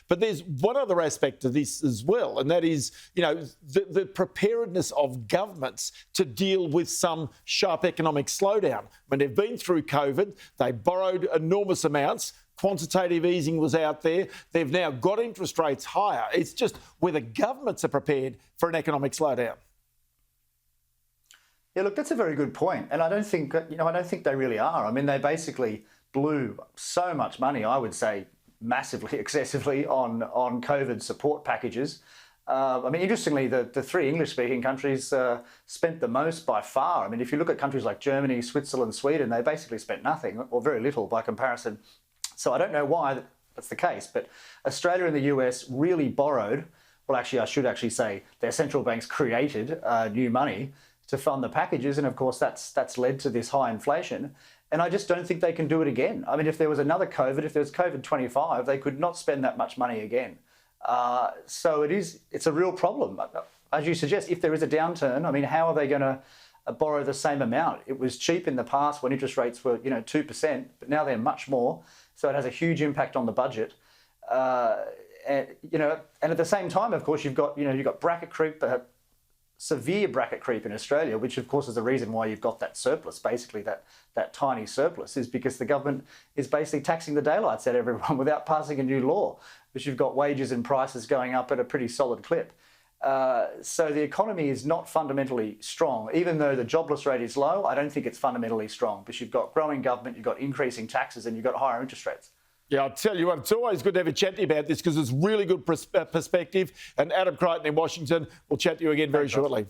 But there's one other aspect to this as well, and that is, the preparedness of governments to deal with some sharp economic slowdown. When they've been through COVID, they borrowed enormous amounts. Quantitative easing was out there. They've now got interest rates higher. It's just whether governments are prepared for an economic slowdown. Yeah, look, that's a very good point. And I don't think they really are. I mean, they basically blew so much money, I would say massively, excessively, on COVID support packages. I mean, interestingly, the three English-speaking countries spent the most by far. I mean, if you look at countries like Germany, Switzerland, Sweden, they basically spent nothing or very little by comparison. So I don't know why that's the case, but Australia and the US really borrowed. Well, actually, I should actually say their central banks created new money to fund the packages, and of course that's led to this high inflation. And I just don't think they can do it again. I mean, if there was another COVID, if there was COVID 25, they could not spend that much money again. So it's a real problem. As you suggest, if there is a downturn, I mean, how are they going to borrow the same amount? It was cheap in the past when interest rates were 2%, but now they're much more. So it has a huge impact on the budget. And at the same time, of course, you've got bracket creep, severe bracket creep in Australia, which of course is the reason why you've got that surplus. Basically, that tiny surplus is because the government is basically taxing the daylights out of everyone without passing a new law, which you've got wages and prices going up at a pretty solid clip. So the economy is not fundamentally strong. Even though the jobless rate is low, I don't think it's fundamentally strong, because you've got growing government, you've got increasing taxes, and you've got higher interest rates. Yeah, I'll tell you what, it's always good to have a chat to you about this, because it's really good perspective. And Adam Creighton in Washington, we'll chat to you again very shortly.